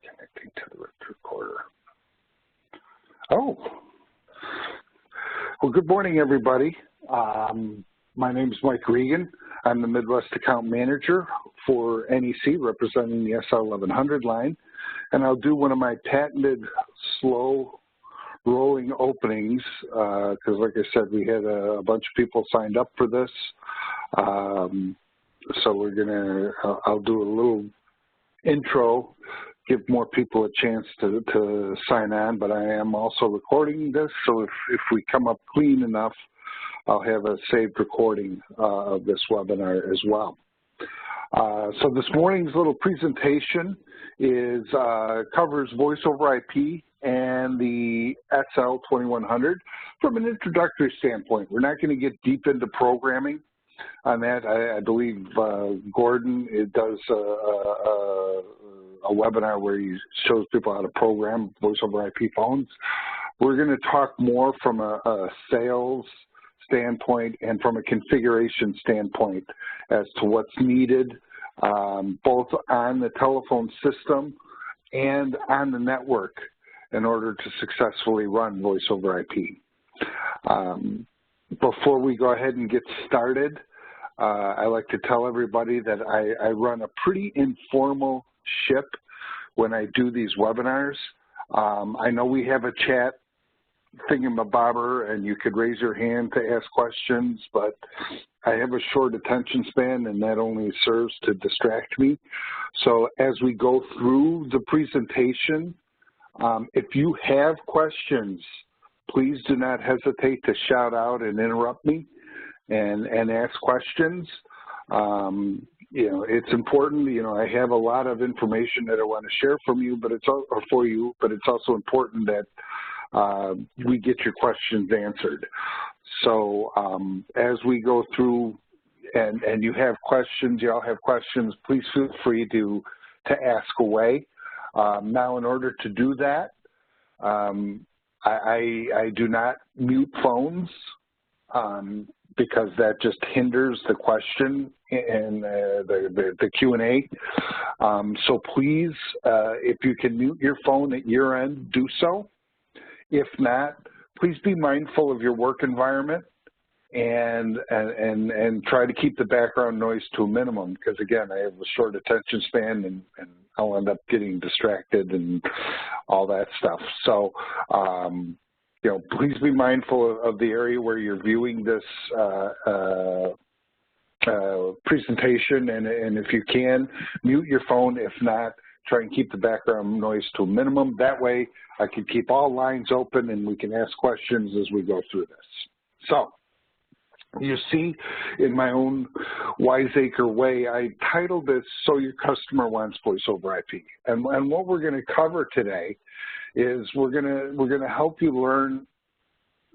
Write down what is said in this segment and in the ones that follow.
Connecting to the recorder. Oh, well, good morning, everybody. My name is Mike Regan. I'm the Midwest Account Manager for NEC, representing the SL2100 line. And I'll do one of my patented slow rolling openings because, like I said, we had a bunch of people signed up for this. So we're gonna, I'll do a little intro, give more people a chance to sign on, but I am also recording this, so if we come up clean enough, I'll have a saved recording of this webinar as well. So this morning's little presentation is covers voice over IP and the SL2100 from an introductory standpoint. We're not going to get deep into programming on that. I believe Gordon does a webinar where he shows people how to program voice over IP phones. We're going to talk more from a sales standpoint and from a configuration standpoint as to what's needed both on the telephone system and on the network in order to successfully run voice over IP. Before we go ahead and get started, I like to tell everybody that I run a pretty informal ship when I do these webinars. I know we have a chat thingamabobber and you could raise your hand to ask questions, but I have a short attention span and that only serves to distract me. So as we go through the presentation, if you have questions, please do not hesitate to shout out and interrupt me and ask questions. You know, it's important, you know, I have a lot of information that I want to share from you, but it's also important that we get your questions answered. So as we go through and you have questions, y'all have questions, please feel free to ask away. Now, in order to do that, I do not mute phones because that just hinders the question and the Q&A. So please, if you can mute your phone at your end, do so. If not, please be mindful of your work environment and try to keep the background noise to a minimum because, again, I have a short attention span and I'll end up getting distracted and all that stuff. So, you know, please be mindful of the area where you're viewing this presentation, and if you can, mute your phone. If not, try and keep the background noise to a minimum. That way, I can keep all lines open and we can ask questions as we go through this. So, you see, in my own wiseacre way, I titled this, So Your Customer Wants Voice over IP. And what we're going to cover today is we're going to help you learn,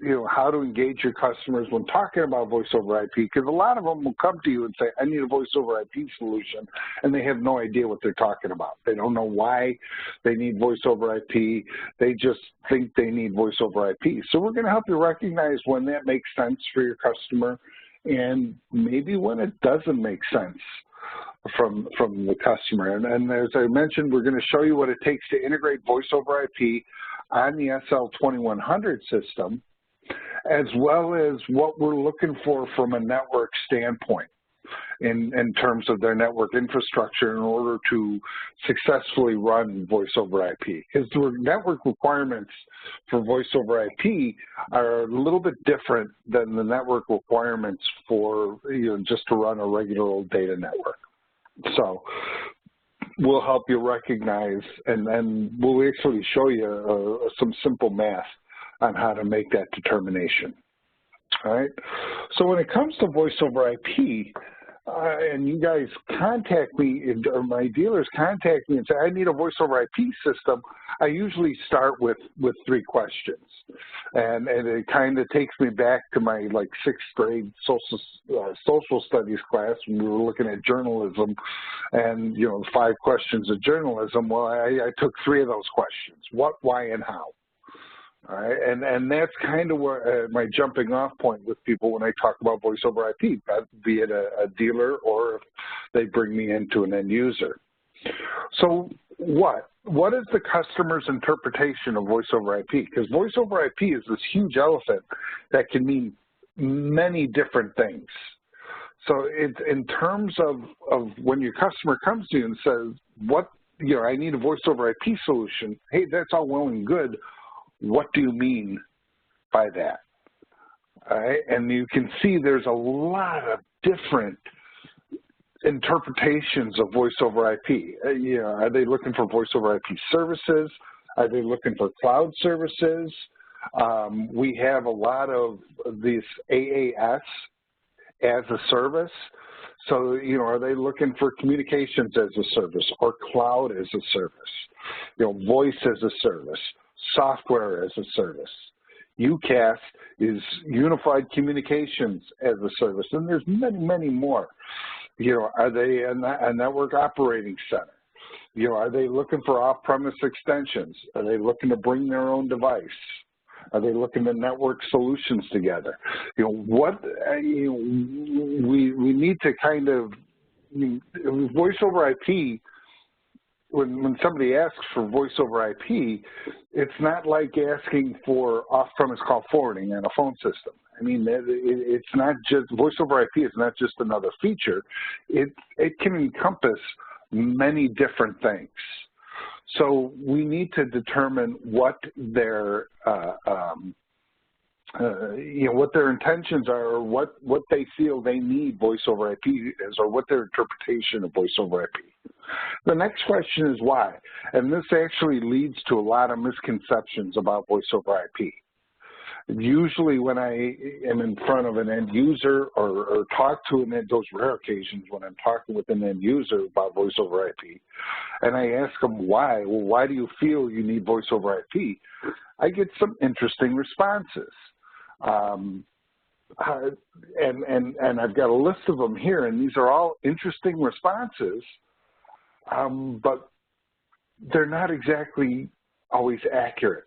you know, how to engage your customers when talking about voice over IP, because a lot of them will come to you and say, I need a voice over IP solution, and they have no idea what they're talking about. They don't know why they need voice over IP. They just think they need voice over IP. So we're going to help you recognize when that makes sense for your customer and maybe when it doesn't make sense from the customer. And as I mentioned, we're going to show you what it takes to integrate voice over IP on the SL2100 system, as well as what we're looking for from a network standpoint in terms of their network infrastructure in order to successfully run voice over IP. Because the network requirements for voice over IP are a little bit different than the network requirements for, you know, just to run a regular old data network. So we'll help you recognize and we'll actually show you some simple math on how to make that determination. All right. So when it comes to voice over IP, and you guys contact me, or my dealers contact me and say, I need a voice over IP system, I usually start with 3 questions. And it kind of takes me back to my like 6th grade social studies class when we were looking at journalism and, you know, 5 questions of journalism. Well, I took 3 of those questions: what, why, and how. All right, and that's kind of where my jumping off point with people when I talk about voice over IP, be it a dealer or if they bring me into an end user. So what what is the customer's interpretation of voice over IP? Because voice over IP is this huge elephant that can mean many different things. So it's in terms of when your customer comes to you and says, I need a voice over IP solution. Hey, that's all well and good. What do you mean by that? All right, and you can see there's a lot of different interpretations of voice over IP. Are they looking for voice over IP services? Are they looking for cloud services? We have a lot of these AAS as a service. So, are they looking for communications as a service or cloud as a service? Voice as a service, software as a service. UCAS is Unified Communications as a service, and there's many, many more. Are they a network operating center? Are they looking for off-premise extensions? Are they looking to bring their own device? Are they looking to network solutions together? We need to kind of, voice over IP, when somebody asks for voice over IP, it's not like asking for off-premise call forwarding on a phone system. I mean, it's not just, voice over IP is not just another feature. It can encompass many different things. So we need to determine what their, what their intentions are, or what they feel they need voice over IP is, or what their interpretation of voice over IP. The next question is why, and this actually leads to a lot of misconceptions about voice over IP. Usually when I am in front of an end user or talk to those rare occasions when I'm talking with an end user about voice over IP, and I ask them why, well, why do you feel you need voice over IP? I get some interesting responses. And I've got a list of them here, and these are all interesting responses, but they're not exactly always accurate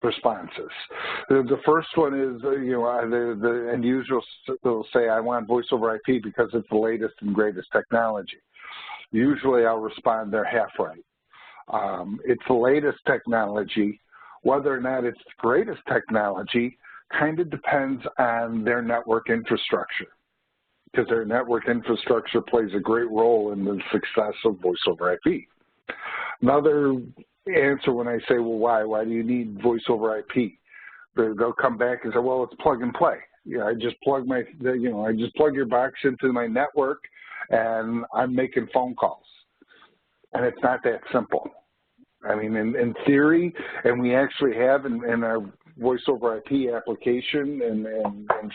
responses. The first one is, the end user will say, I want voice over IP because it's the latest and greatest technology. Usually I'll respond, they're half right. It's the latest technology. Whether or not it's the greatest technology kind of depends on their network infrastructure, because their network infrastructure plays a great role in the success of voice over IP. Another answer when I say, well, why do you need voice over IP? They'll come back and say, well, it's plug and play. I just plug I just plug your box into my network and I'm making phone calls. And it's not that simple. I mean, in theory, and we actually have in our voice over IP application and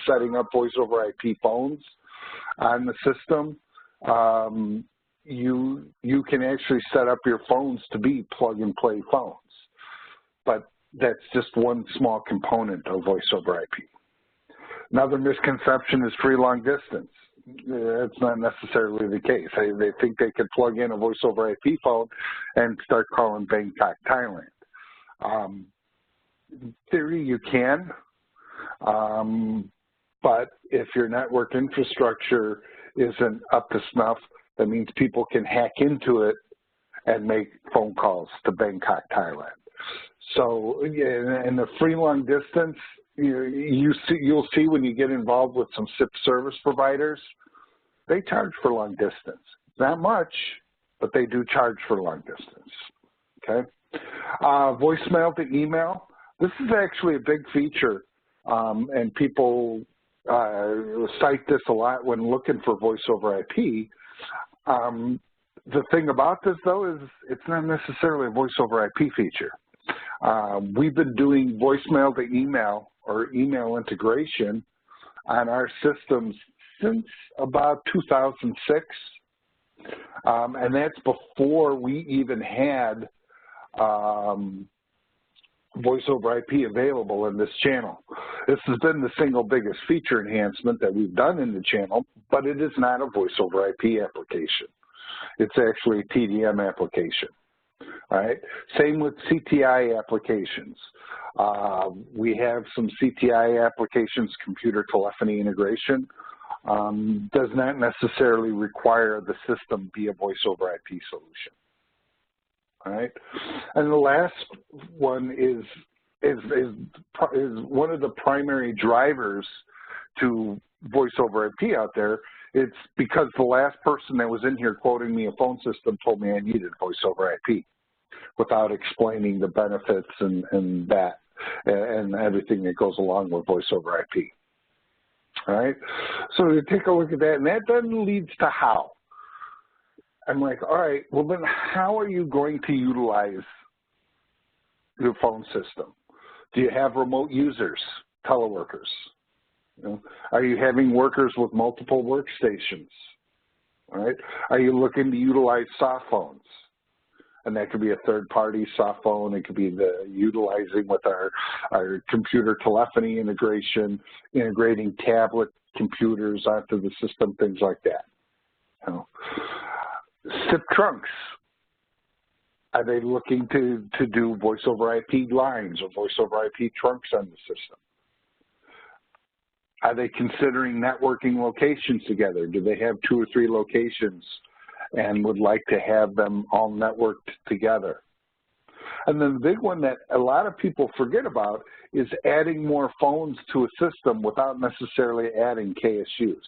setting up voice over IP phones on the system, you can actually set up your phones to be plug and play phones, but that's just one small component of voice over IP. Another misconception is free long distance. That's not necessarily the case. They think they could plug in a voice over IP phone and start calling Bangkok, Thailand. In theory, you can, but if your network infrastructure isn't up to snuff, that means people can hack into it and make phone calls to Bangkok, Thailand. So in the free long distance, you'll see when you get involved with some SIP service providers, they charge for long distance. Not much, but they do charge for long distance, okay? Voicemail to email. This is actually a big feature, and people cite this a lot when looking for voice over IP. The thing about this, though, is it's not necessarily a voice over IP feature. We've been doing voicemail to email or email integration on our systems since about 2006, and that's before we even had voice over IP available in this channel. This has been the single biggest feature enhancement that we've done in the channel, but it is not a voice over IP application. It's actually a TDM application. All right. Same with CTI applications. We have some CTI applications, computer telephony integration. Does not necessarily require the system be a voice over IP solution. all right? And the last one is one of the primary drivers to voice over IP out there. It's because the last person that was in here quoting me a phone system told me I needed voice over IP without explaining the benefits and that and everything that goes along with voice over IP. All right, so you take a look at that, and that then leads to how. I'm like, all right, well then how are you going to utilize your phone system? Do you have remote users, teleworkers? You know, are you having workers with multiple workstations? All right, are you looking to utilize soft phones? And that could be a third-party soft phone. It could be utilizing with our computer telephony integration, integrating tablet computers onto the system, things like that. You know. SIP trunks. Are they looking to do voice over IP lines or voice over IP trunks on the system? Are they considering networking locations together? Do they have 2 or 3 locations and would like to have them all networked together? And then the big one that a lot of people forget about is adding more phones to a system without necessarily adding KSUs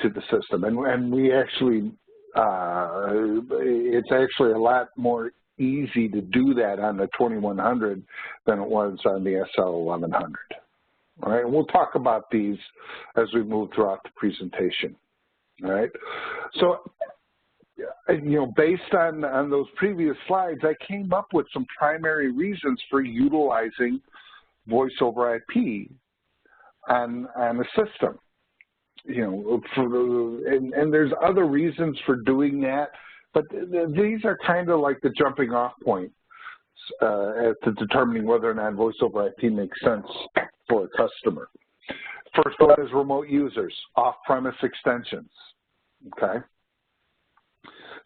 to the system. And we actually, it's actually a lot more easy to do that on the 2100 than it was on the SL2100. All right, and we'll talk about these as we move throughout the presentation. All right, so you know, based on those previous slides, I came up with some primary reasons for utilizing voice over IP on a system. You know, and there's other reasons for doing that, but these are kind of like the jumping off point as to determining whether or not voice over IP makes sense for a customer. First one is remote users, off-premise extensions, okay?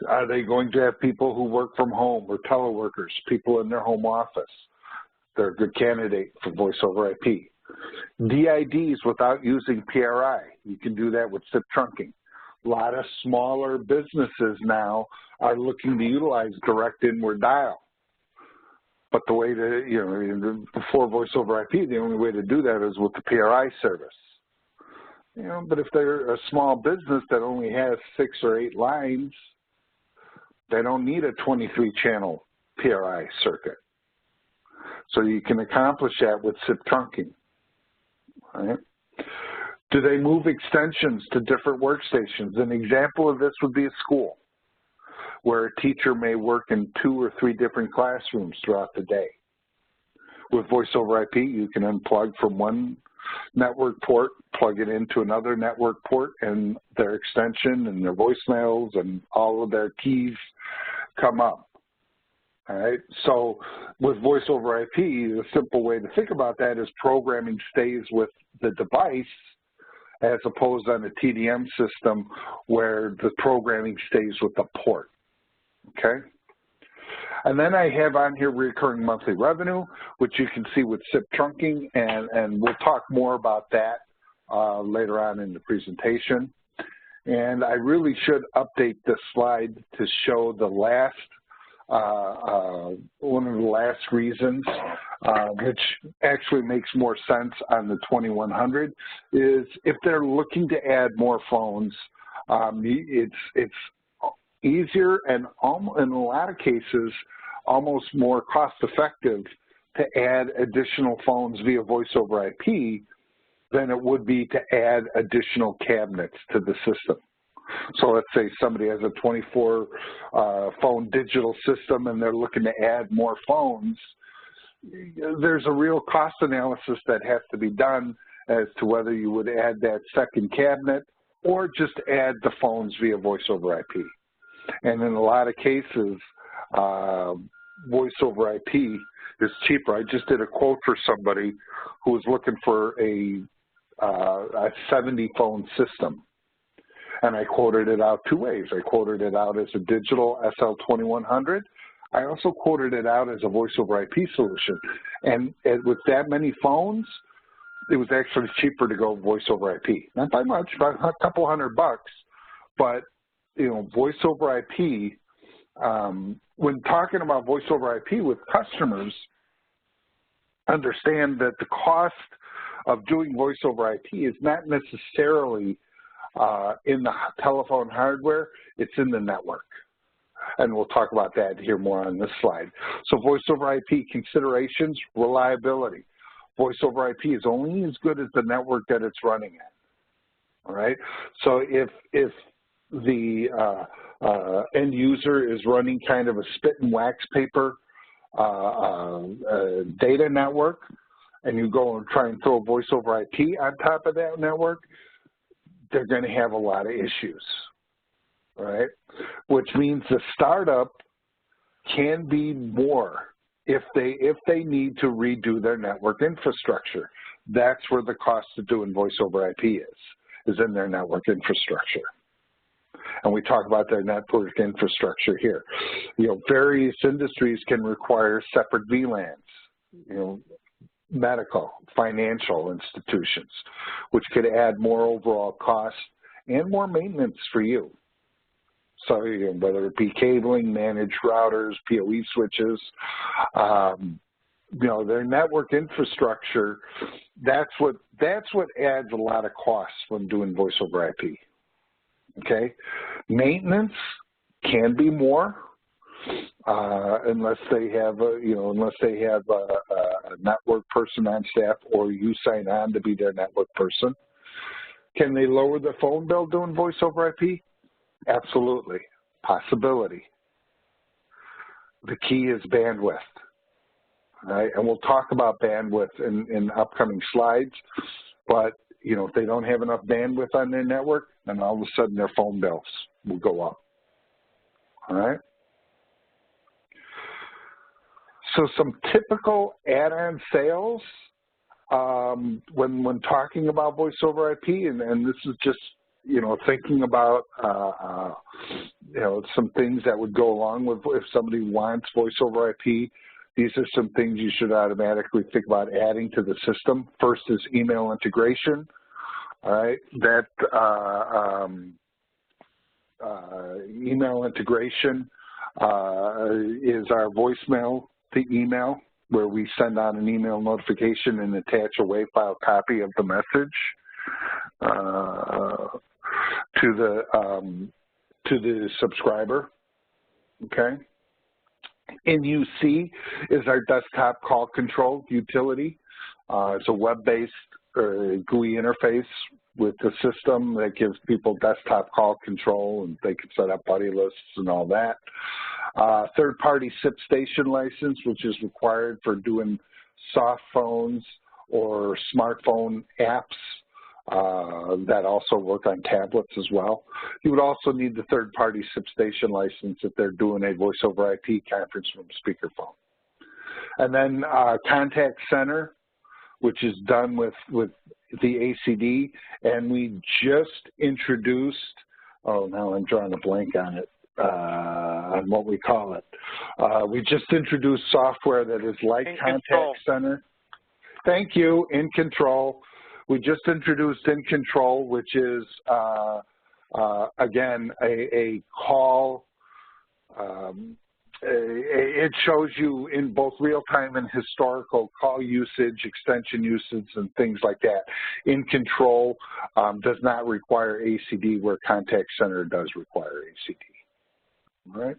Are they going to have people who work from home or teleworkers, people in their home office? They're a good candidate for voice over IP. DIDs without using PRI. You can do that with SIP trunking. A lot of smaller businesses now are looking to utilize direct inward dial. But the way to, you know, before voice over IP, the only way to do that is with the PRI service. You know, but if they're a small business that only has 6 or 8 lines, they don't need a 23-channel PRI circuit. So you can accomplish that with SIP trunking. All right. Do they move extensions to different workstations? An example of this would be a school, where a teacher may work in 2 or 3 different classrooms throughout the day. With voice over IP, you can unplug from one network port, plug it into another network port, and their extension and their voicemails and all of their keys come up. All right, so with voice over IP, the simple way to think about that is programming stays with the device as opposed on a TDM system where the programming stays with the port. Okay, and then I have on here recurring monthly revenue, which you can see with SIP trunking, and we'll talk more about that later on in the presentation. And I really should update this slide to show the last, one of the last reasons, which actually makes more sense on the 2100, is if they're looking to add more phones, it's easier and in a lot of cases almost more cost-effective to add additional phones via voice over IP than it would be to add additional cabinets to the system. So let's say somebody has a 24 phone digital system and they're looking to add more phones. There's a real cost analysis that has to be done as to whether you would add that second cabinet or just add the phones via voice over IP. And in a lot of cases, voice over IP is cheaper. I just did a quote for somebody who was looking for a 70 phone system. And I quoted it out 2 ways. I quoted it out as a digital SL2100. I also quoted it out as a voice over IP solution. And with that many phones, it was actually cheaper to go voice over IP. Not by much, by a couple $100 bucks, but you know, voice over IP when talking about voice over IP with customers, understand that the cost of doing voice over IP is not necessarily in the telephone hardware, it's in the network. And we'll talk about that here more on this slide. So voice over IP considerations, reliability. Voice over IP is only as good as the network that it's running at. All right. So if the end user is running kind of a spit and wax paper data network, and you go and try and throw voice over IP on top of that network, they're going to have a lot of issues. All right. Which means the startup can be more if they need to redo their network infrastructure. That's where the cost of doing voice over IP is in their network infrastructure. And we talk about their network infrastructure here. You know, various industries can require separate VLANs, you know, medical, financial institutions, which could add more overall cost and more maintenance for you. So, you know, whether it be cabling, managed routers, PoE switches, you know, their network infrastructure, that's what adds a lot of costs when doing voice over IP. Okay, maintenance can be more unless they have a network person on staff, or you sign on to be their network person. Can they lower the phone bill doing voice over IP? Absolutely, possibility. The key is bandwidth. All right, and we'll talk about bandwidth in upcoming slides, but you know, if they don't have enough bandwidth on their network, then all of a sudden their phone bills will go up. All right. So some typical add-on sales when talking about voice over IP, and this is just, you know, thinking about you know, some things that would go along with if somebody wants voice over IP. These are some things you should automatically think about adding to the system. First is email integration. All right, that email integration is our voicemail to email, where we send out an email notification and attach a WAV file copy of the message to the subscriber. Okay. NEC is our desktop call control utility. It's a web-based GUI interface with the system that gives people desktop call control, and they can set up buddy lists and all that. Third-party SIP station license, which is required for doing soft phones or smartphone apps that also work on tablets as well. You would also need the third-party SIP station license if they're doing a voice over IP conference room speakerphone. And then contact center, which is done with the ACD, and we just introduced, oh, now I'm drawing a blank on it, on what we call it. We just introduced software that is like Contact Center. Thank you, In Control. We just introduced In Control, which is, again, a call. It shows you in both real-time and historical call usage, extension usage, and things like that. In Control does not require ACD, where Contact Center does require ACD. All right?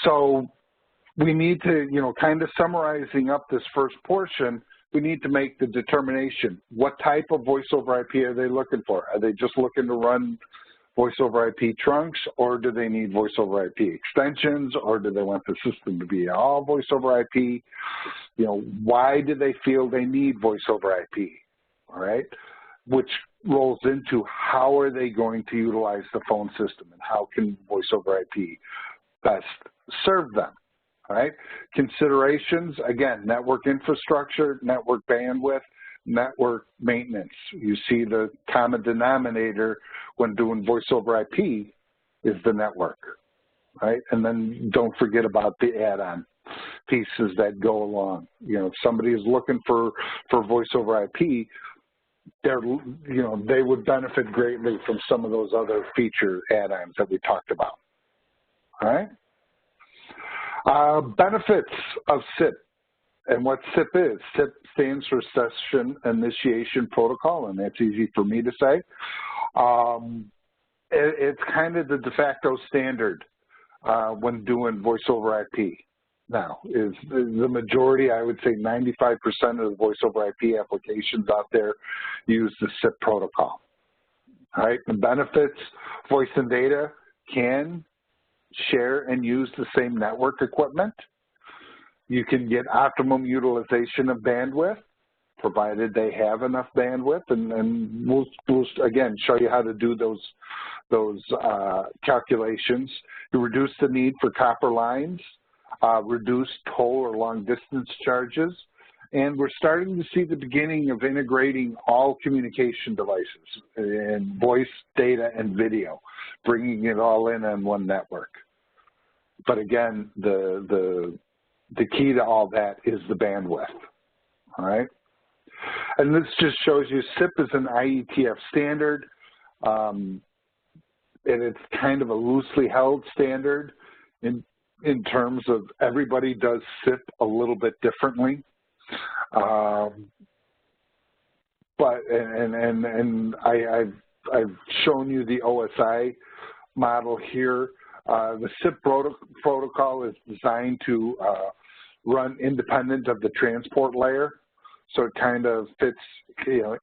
So we need to, you know, kind of summarizing up this first portion, we need to make the determination. What type of voice over IP are they looking for? Are they just looking to run voice over IP trunks, or do they need voice over IP extensions, or do they want the system to be all voice over IP? You know, why do they feel they need voice over IP? All right, which rolls into how are they going to utilize the phone system, and how can voice over IP best serve them? All right, considerations, again, network infrastructure, network bandwidth, network maintenance. You see the common denominator when doing voice over IP is the network, right? And then don't forget about the add-on pieces that go along. You know, if somebody is looking for voice over IP, they would benefit greatly from some of those other feature add-ons that we talked about. All right. Benefits of SIP and what SIP is. SIP stands for Session Initiation Protocol, and that's easy for me to say. It's kind of the de facto standard when doing voice over IP. Now, is the majority, I would say 95% of the voice over IP applications out there use the SIP protocol. All right, the benefits, voice and data can share and use the same network equipment. You can get optimum utilization of bandwidth, provided they have enough bandwidth, and we'll again show you how to do those calculations. You reduce the need for copper lines, reduce toll or long distance charges, and we're starting to see the beginning of integrating all communication devices in voice, data, and video, bringing it all in on one network. But again, the key to all that is the bandwidth, all right? And this just shows you SIP is an IETF standard, and it's kind of a loosely held standard in terms of everybody does SIP a little bit differently. But I've shown you the OSI model here. The SIP protocol is designed to run independent of the transport layer, so it kind of fits,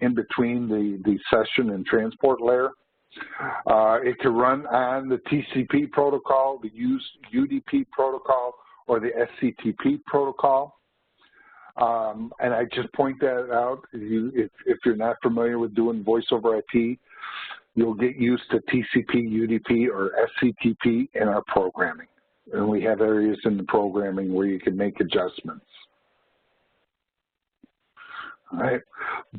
in between the session and transport layer. It can run on the TCP protocol, the UDP protocol, or the SCTP protocol. And I just point that out. If you're not familiar with doing voice over IP, you'll get used to TCP, UDP, or SCTP in our programming. And we have areas in the programming where you can make adjustments. All right.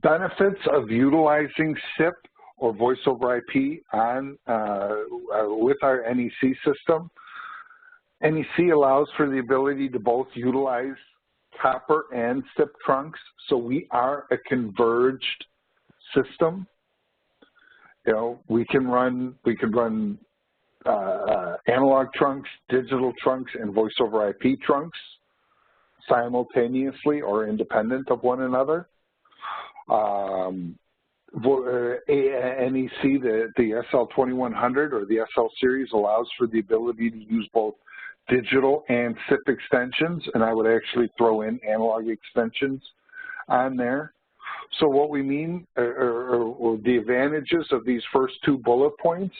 Benefits of utilizing SIP or voice over IP on with our NEC system. NEC allows for the ability to both utilize copper and SIP trunks, so we are a converged system. We can run analog trunks, digital trunks, and voice over IP trunks simultaneously or independent of one another. NEC, the SL2100 or the SL series allows for the ability to use both digital and SIP extensions, and I would actually throw in analog extensions on there. So what we mean, or the advantages of these first two bullet points,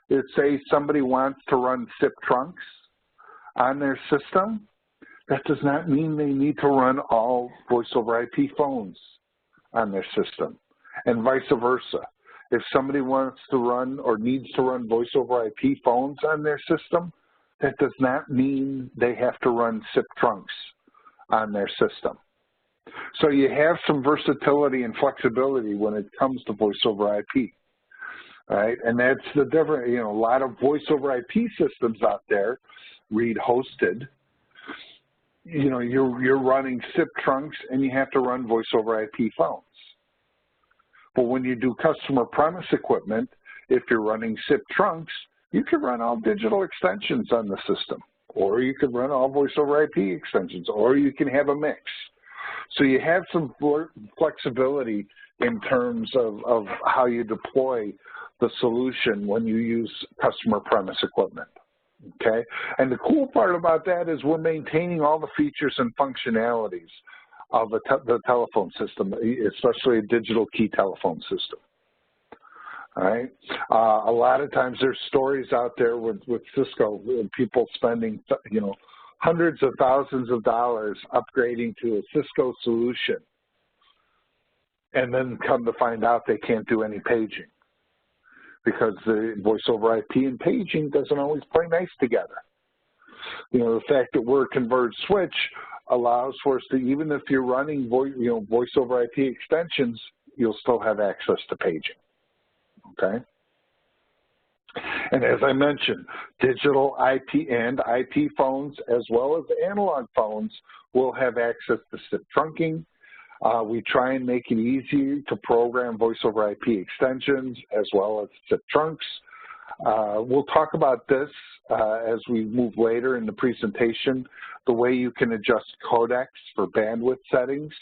is say somebody wants to run SIP trunks on their system. That does not mean they need to run all voice over IP phones on their system, and vice versa. If somebody wants to run or needs to run voice over IP phones on their system, that does not mean they have to run SIP trunks on their system. So you have some versatility and flexibility when it comes to voice over IP, right? And that's the difference. A lot of voice over IP systems out there, read hosted, you're running SIP trunks and you have to run voice over IP phones. But when you do customer premise equipment, if you're running SIP trunks, you can run all digital extensions on the system, or you can run all voice over IP extensions, or you can have a mix. So you have some flexibility in terms of how you deploy the solution when you use customer premise equipment, okay? And the cool part about that is we're maintaining all the features and functionalities of the telephone system, especially a digital key telephone system. All right. A lot of times there's stories out there with Cisco, people spending, hundreds of thousands of dollars upgrading to a Cisco solution, and then come to find out they can't do any paging because the voice over IP and paging doesn't always play nice together. The fact that we're a converged switch allows for us to, even if you're running voice over IP extensions, you'll still have access to paging. Okay. And as I mentioned, digital IP and IP phones, as well as analog phones, will have access to SIP trunking. We try and make it easy to program voice over IP extensions as well as SIP trunks. We'll talk about this as we move later in the presentation, the way you can adjust codecs for bandwidth settings.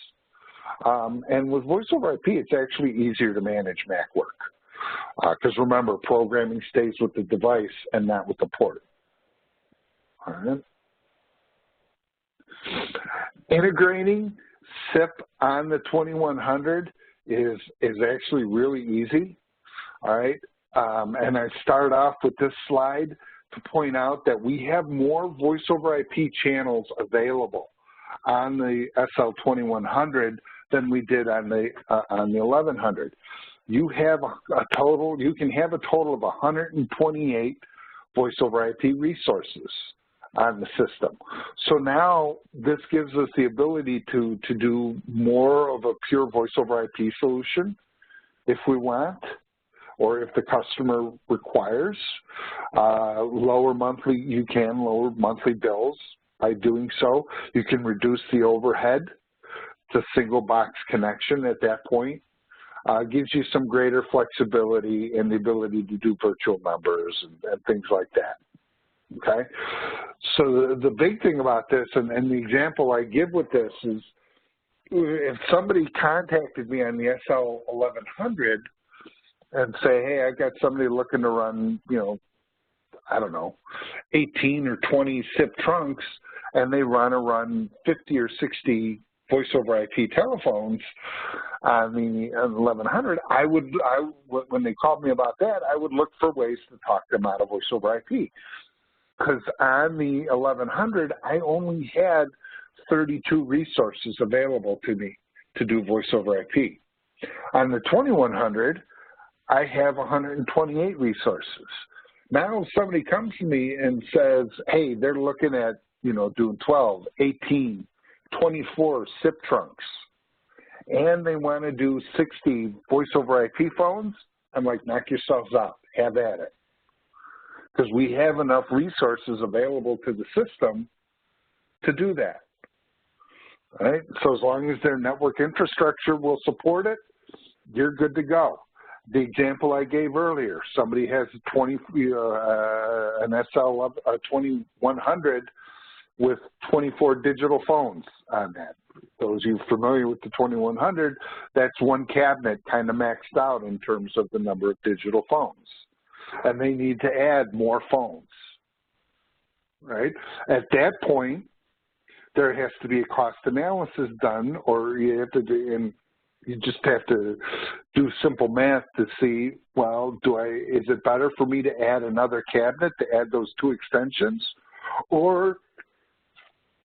And with voice over IP, it's actually easier to manage MAC work. Because remember, programming stays with the device and not with the port. All right. Integrating SIP on the 2100 is actually really easy. All right. And I start off with this slide to point out that we have more voice over IP channels available on the SL2100 than we did on the 1100. You have you can have a total of 128 voice over IP resources on the system. So now this gives us the ability to do more of a pure voice over IP solution if we want, or if the customer requires. Lower monthly bills by doing so. You can reduce the overhead to single box connection at that point. Gives you some greater flexibility and the ability to do virtual numbers and things like that. Okay, so the big thing about this, and the example I give with this is, if somebody contacted me on the SL1100 and say, hey, I got somebody looking to run, you know, I don't know, 18 or 20 SIP trunks, and they run 50 or 60 voice over IP telephones on the 1100, when they called me about that, I would look for ways to talk them out of voice over IP. Because on the 1100, I only had 32 resources available to me to do voice over IP. On the 2100, I have 128 resources. Now if somebody comes to me and says, hey, they're looking at, you know, doing 12, 18, 24 SIP trunks, and they want to do 60 voice over IP phones, I'm like, knock yourselves out, have at it. Because we have enough resources available to the system to do that. All right? So as long as their network infrastructure will support it, you're good to go. The example I gave earlier, somebody has an SL2100 with 24 digital phones on that. Those of you familiar with the 2100, that's one cabinet kind of maxed out in terms of the number of digital phones. And they need to add more phones, right? At that point, there has to be a cost analysis done, or you have to do, and you just have to do simple math to see, well, is it better for me to add another cabinet to add those 2 extensions, or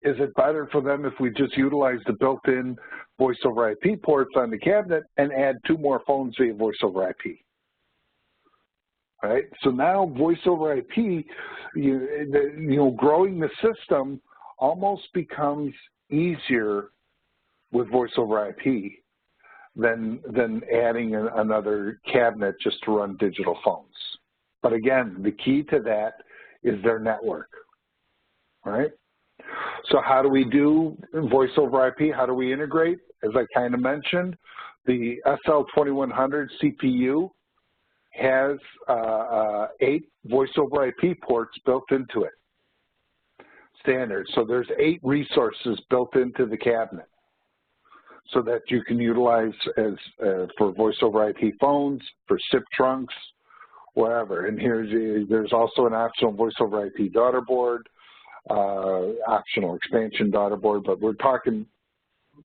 is it better for them if we just utilize the built-in voice over IP ports on the cabinet and add 2 more phones via voice over IP? Right? So now voice over IP, growing the system almost becomes easier with voice over IP than adding another cabinet just to run digital phones. But again, the key to that is their network, right? So how do we do voice over IP? How do we integrate? As I kind of mentioned, the SL2100 CPU has 8 voice over IP ports built into it, standard. So there's 8 resources built into the cabinet so that you can utilize as for voice over IP phones, for SIP trunks, wherever. And there's also an optional voice over IP daughter board, optional expansion daughter board, but we're talking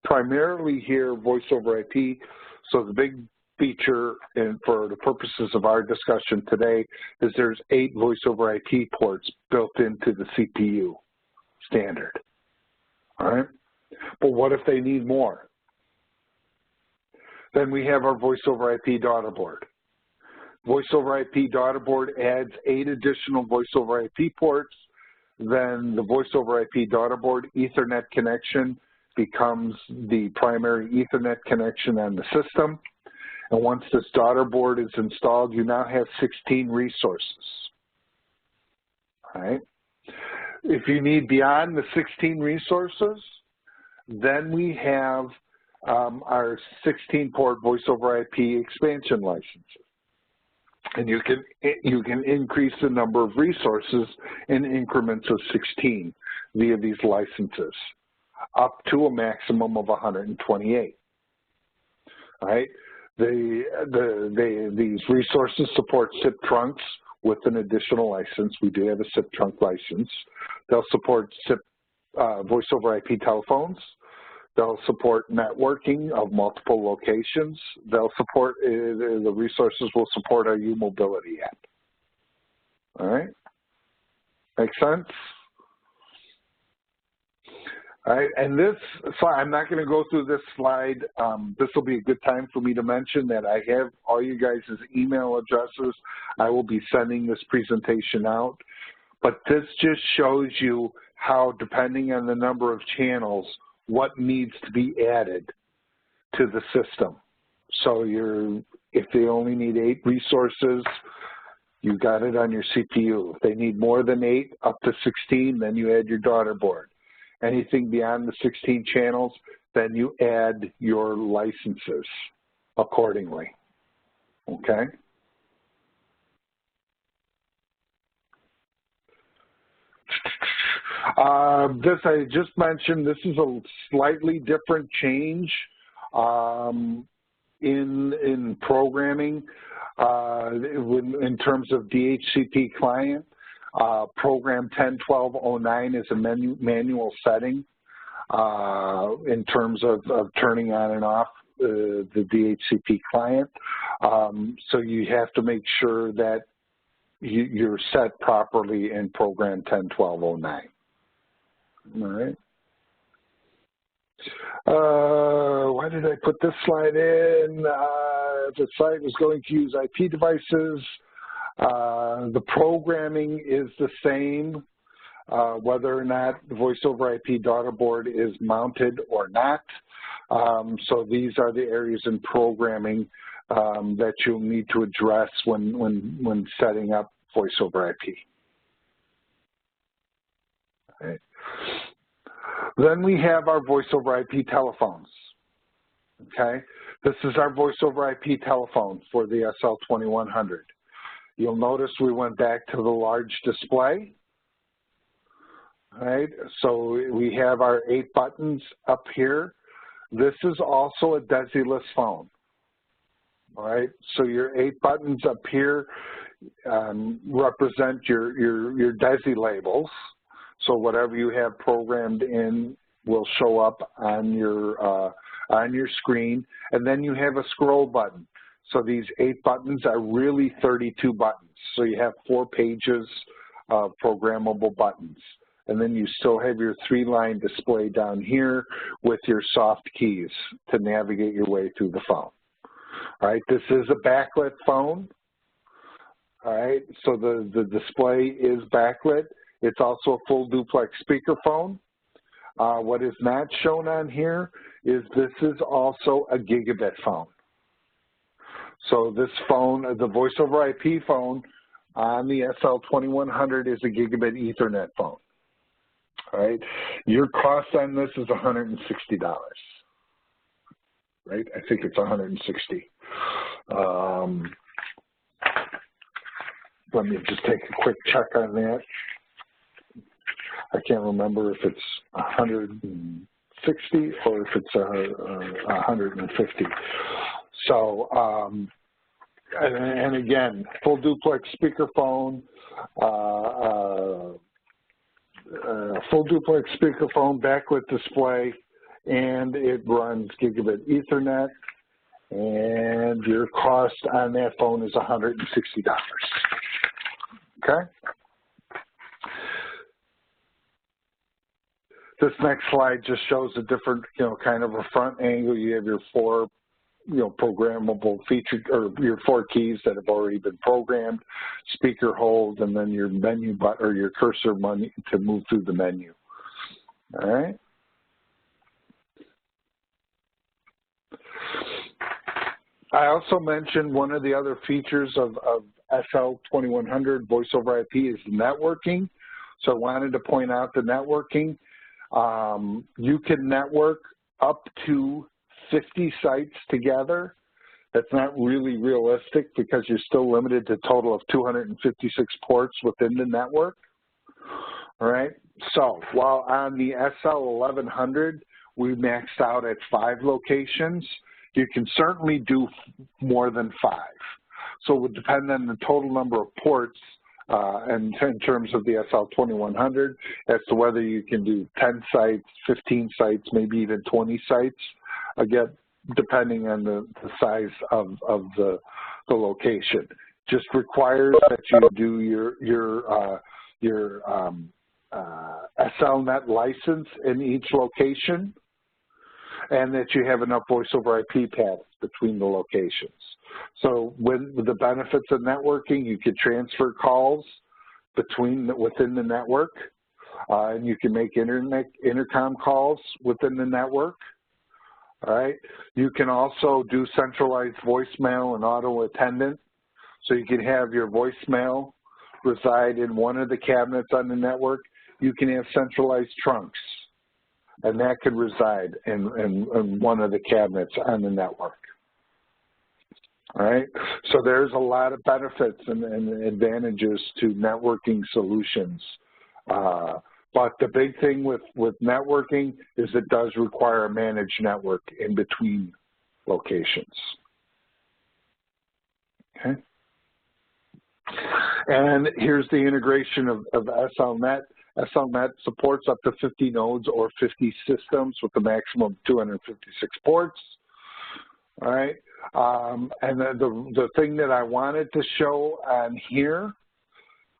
primarily here voice over IP. So the big feature, and for the purposes of our discussion today, is there's 8 voice over IP ports built into the CPU standard. All right? But what if they need more? Then we have our voice over IP daughter board. Voice over IP daughter board adds 8 additional voice over IP ports. Then the voice over IP daughter board Ethernet connection becomes the primary Ethernet connection on the system. And once this daughter board is installed, you now have 16 resources. All right? If you need beyond the 16 resources, then we have are 16-port voice over IP expansion licenses. And you can increase the number of resources in increments of 16 via these licenses, up to a maximum of 128. All right. These resources support SIP trunks with an additional license. We do have a SIP trunk license. They'll support SIP voice over IP telephones. They'll support networking of multiple locations. They'll support, the resources will support our U-Mobility app. All right? Make sense? All right, and this slide, I'm not going to go through this slide. This will be a good time for me to mention that I have all you guys' email addresses. I will be sending this presentation out. But this just shows you how, depending on the number of channels, what needs to be added to the system. So if they only need 8 resources, you got it on your CPU. If they need more than 8, up to 16, then you add your daughter board. Anything beyond the 16 channels, then you add your licenses accordingly, okay? This I just mentioned, this is a slightly different change in programming in terms of DHCP client. Program 10.12.09 is a manual setting in terms of turning on and off the DHCP client. So you have to make sure that you're set properly in program 10.12.09. All right. Why did I put this slide in? The site was going to use IP devices. The programming is the same, whether or not the voice over IP daughter board is mounted or not. So these are the areas in programming that you'll need to address when setting up voice over IP. All right. Then we have our voice over IP telephones. Okay, this is our voice over IP telephone for the SL2100. You'll notice we went back to the large display. All right, so we have our 8 buttons up here. This is also a DESI-less phone. All right, so your 8 buttons up here represent your DESI labels. So whatever you have programmed in will show up on your screen, and then you have a scroll button. So these 8 buttons are really 32 buttons. So you have 4 pages of programmable buttons. And then you still have your 3-line display down here with your soft keys to navigate your way through the phone. All right, this is a backlit phone. All right, so the display is backlit. It's also a full duplex speakerphone. What is not shown on here is this is also a gigabit phone. So this phone, the voice over IP phone on the SL2100 is a gigabit Ethernet phone. All right, your cost on this is $160. Right, I think it's $160. Let me just take a quick check on that. I can't remember if it's 160 or if it's 150. So, and again, full duplex speakerphone, backlit display, and it runs gigabit Ethernet, and your cost on that phone is $160. Okay? This next slide just shows a different, kind of a front angle. You have your 4, programmable feature, or your 4 keys that have already been programmed, speaker hold, and then your menu button or your cursor to move through the menu. All right. I also mentioned one of the other features of SL2100 voice over IP is networking. So I wanted to point out the networking. You can network up to 50 sites together, that's not really realistic because you're still limited to a total of 256 ports within the network. All right, so while on the SL1100, we maxed out at 5 locations, you can certainly do more than 5. So it would depend on the total number of ports and in terms of the SL2100 as to whether you can do 10 sites, 15 sites, maybe even 20 sites, again, depending on the size of the location. Just requires that you do your SLNet license in each location, and that you have enough voice over IP paths between the locations. So with the benefits of networking, you could transfer calls within the network, and you can make intercom calls within the network. All right. You can also do centralized voicemail and auto attendant, so you can have your voicemail reside in one of the cabinets on the network. You can have centralized trunks, and that could reside in one of the cabinets on the network. All right, so there's a lot of benefits and advantages to networking solutions. But the big thing with networking is it does require a managed network in between locations. Okay. And here's the integration of SLNet. SLNet supports up to 50 nodes or 50 systems with a maximum of 256 ports. All right. And the thing that I wanted to show on here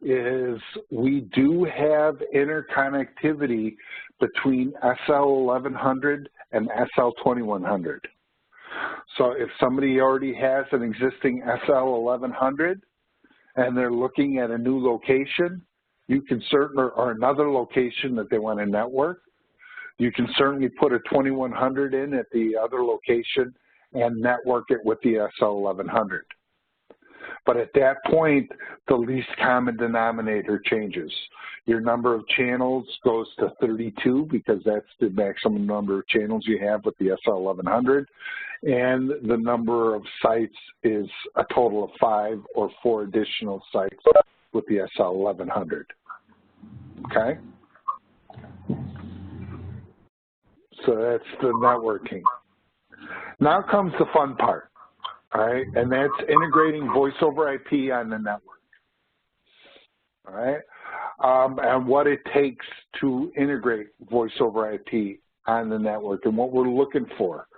is we do have interconnectivity between SL1100 and SL2100. So if somebody already has an existing SL1100 and they're looking at a new location, you can certainly, or another location that they want to network, you can certainly put a 2100 in at the other location and network it with the SL1100. But at that point, the least common denominator changes. Your number of channels goes to 32 because that's the maximum number of channels you have with the SL1100. And the number of sites is a total of 5 or 4 additional sites with the SL1100. Okay? So that's the networking. Now comes the fun part. All right, and that's integrating voice over IP on the network. All right, and what it takes to integrate voice over IP on the network and what we're looking for.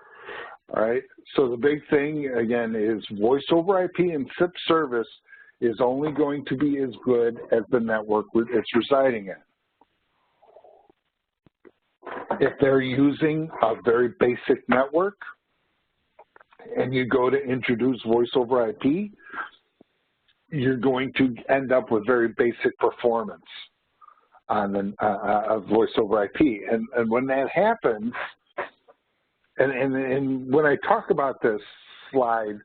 All right, so the big thing, again, is voice over IP and SIP service is only going to be as good as the network it's residing in. If they're using a very basic network, and you go to introduce voice over IP, you're going to end up with very basic performance on the voice over IP. And when that happens, and when I talk about this slide,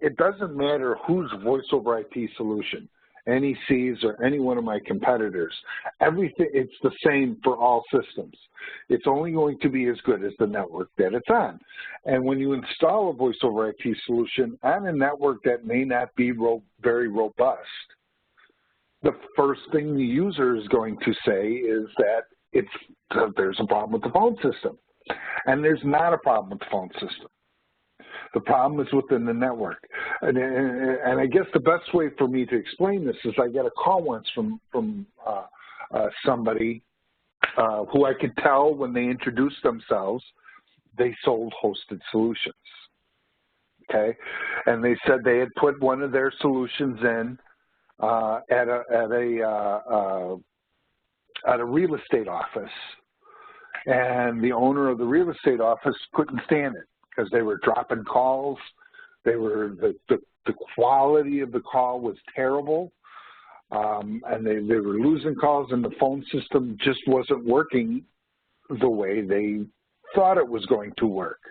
it doesn't matter whose voice over IP solution, NEC's or any one of my competitors, everything, it's the same for all systems. It's only going to be as good as the network that it's on. And when you install a voice over IP solution on a network that may not be very robust, the first thing the user is going to say is that there's a problem with the phone system. And there's not a problem with the phone system. The problem is within the network. And I guess the best way for me to explain this is I got a call once from somebody who I could tell when they introduced themselves, they sold hosted solutions, okay? And they said they had put one of their solutions in at a real estate office, and the owner of the real estate office couldn't stand it because they were dropping calls. They were, the quality of the call was terrible. And they were losing calls, and the phone system just wasn't working the way they thought it was going to work.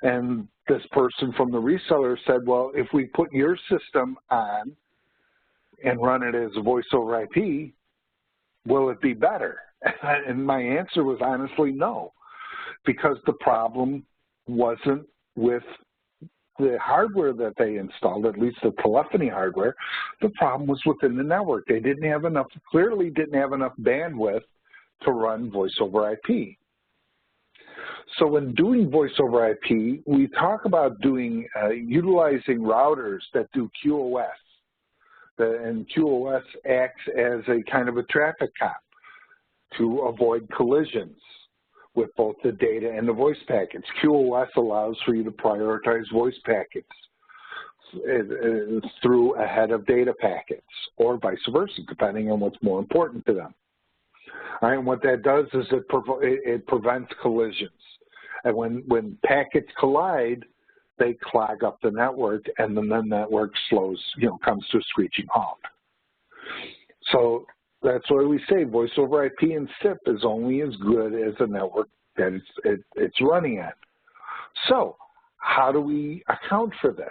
And this person from the reseller said, well, if we put your system on and run it as a voice over IP, will it be better? And my answer was honestly no, because the problem wasn't with the hardware that they installed, at least the telephony hardware. The problem was within the network. They didn't have enough, clearly didn't have enough bandwidth to run voice over IP. So when doing voice over IP, we talk about doing, utilizing routers that do QoS. And QoS acts as a kind of a traffic cop to avoid collisions with both the data and the voice packets. QoS allows for you to prioritize voice packets through ahead of data packets, or vice versa, depending on what's more important to them. All right, and what that does is it prevents collisions. And when packets collide, they clog up the network, and then the network slows, comes to a screeching halt. So that's why we say voice over IP and SIP is only as good as the network that it's running at. So how do we account for this?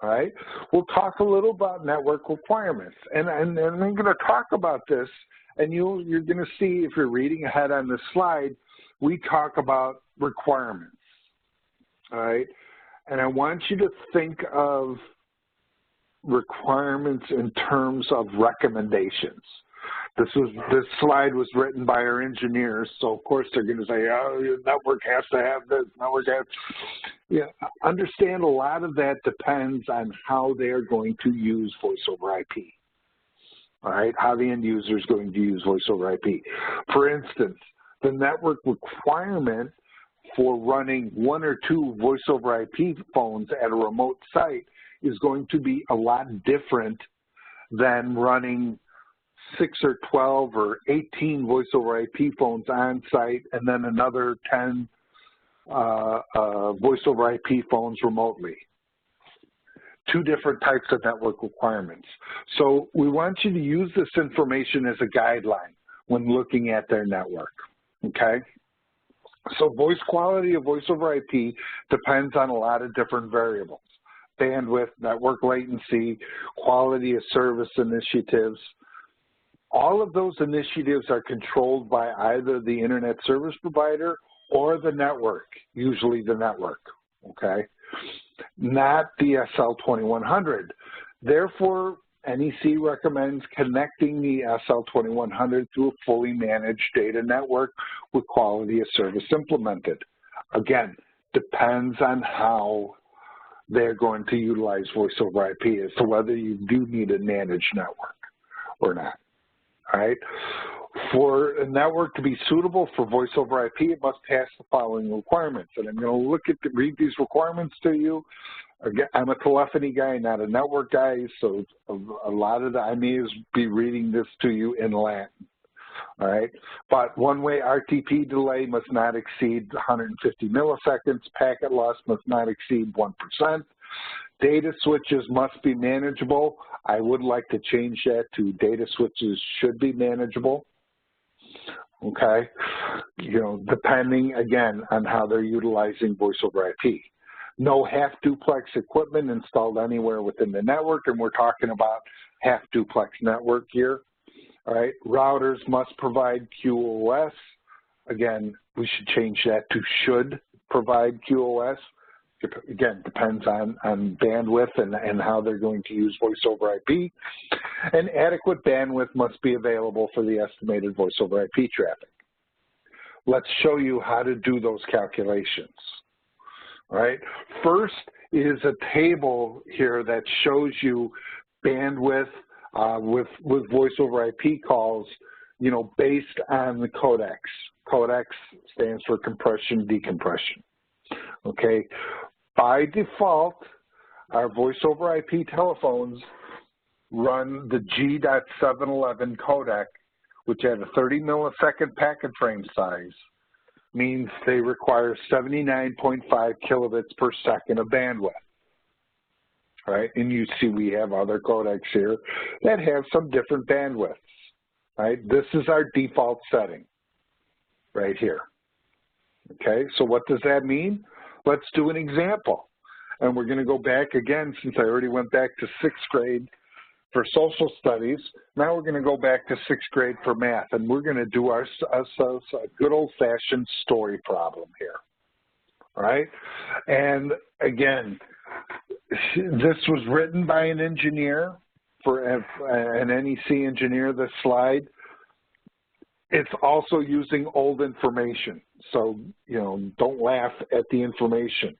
All right, we'll talk a little about network requirements, and I'm going to talk about this, and you're going to see if you're reading ahead on this slide, we talk about requirements. All right, and I want you to think of requirements in terms of recommendations. This slide was written by our engineers, so of course they're going to say, oh, your network has to have this, network has. Yeah, understand a lot of that depends on how they're going to use voice over IP. All right, how the end user is going to use voice over IP. For instance, the network requirement for running 1 or 2 voice over IP phones at a remote site is going to be a lot different than running 6 or 12 or 18 voice over IP phones on site and then another 10 voice over IP phones remotely. 2 different types of network requirements. So we want you to use this information as a guideline when looking at their network, okay? So voice quality of voice over IP depends on a lot of different variables. Bandwidth, network latency, quality of service initiatives. All of those initiatives are controlled by either the internet service provider or the network, usually the network, okay? Not the SL2100. Therefore, NEC recommends connecting the SL2100 to a fully managed data network with quality of service implemented. Again, depends on how they're going to utilize voice over IP as to whether you do need a managed network or not. All right. For a network to be suitable for voice over IP, it must pass the following requirements. And I'm going to read these requirements to you. Again, I'm a telephony guy, not a network guy, so a lot of I may be reading this to you in Latin. All right. But one-way RTP delay must not exceed 150 milliseconds. Packet loss must not exceed 1%. Data switches must be manageable. I would like to change that to data switches should be manageable. Okay, depending again on how they're utilizing voice over IP. No half duplex equipment installed anywhere within the network, and we're talking about half duplex network here. All right, routers must provide QoS. Again, we should change that to should provide QoS. Again, depends on bandwidth and how they're going to use voice over IP. And adequate bandwidth must be available for the estimated voice over IP traffic. Let's show you how to do those calculations. All right. First is a table here that shows you bandwidth with voice over IP calls, based on the codecs. Codec stands for compression, decompression. Okay. By default, our voice over IP telephones run the G.711 codec, which at a 30 millisecond packet frame size means they require 79.5 kilobits per second of bandwidth. All right, and you see we have other codecs here that have some different bandwidths. Right, this is our default setting right here. Okay, so what does that mean? Let's do an example. And we're going to go back again, since I already went back to 6th grade for social studies. Now we're going to go back to 6th grade for math, and we're going to do ourselves a good old-fashioned story problem here. all right? And again, this was written by an engineer, for an NEC engineer, this slide. It's also using old information. So, you know, don't laugh at the information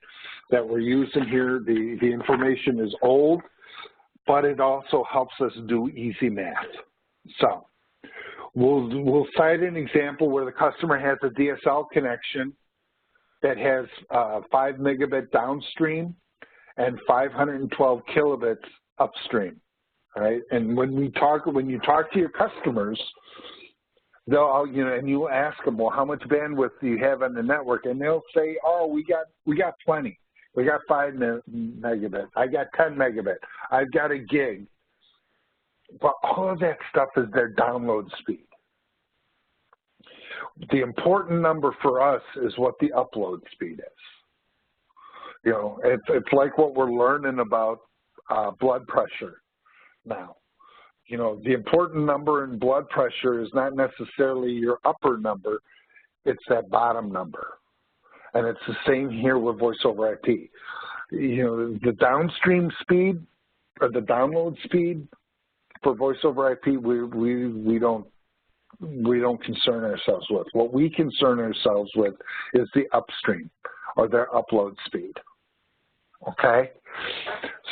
that we're using here. The information is old, but it also helps us do easy math. So we'll cite an example where the customer has a DSL connection that has 5 megabit downstream and 512 kilobits upstream, right? And when you talk to your customers, they'll, you know, and you ask them, well, how much bandwidth do you have on the network? And they'll say, oh, we got plenty. We got 5 megabit. I got 10 megabit. I've got a gig. But all of that stuff is their download speed. The important number for us is what the upload speed is. You know, it's like what we're learning about blood pressure now. You know, the important number in blood pressure is not necessarily your upper number, it's that bottom number. And it's the same here with voice over IP. You know, the downstream speed or the download speed for voice over IP, we don't concern ourselves with. What we concern ourselves with is the upstream or their upload speed. Okay?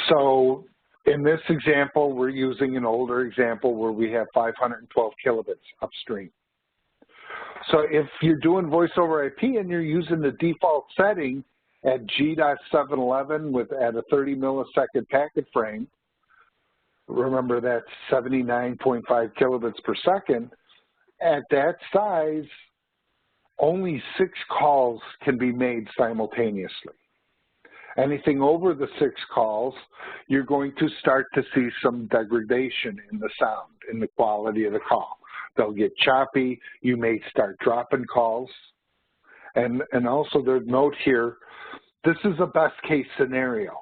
So in this example, we're using an older example where we have 512 kilobits upstream. So if you're doing voice over IP and you're using the default setting at G.711 at a 30 millisecond packet frame, remember that's 79.5 kilobits per second, at that size, only 6 calls can be made simultaneously. Anything over the 6 calls, you're going to start to see some degradation in the sound, in the quality of the call. They'll get choppy. You may start dropping calls. And also the note here, this is a best case scenario.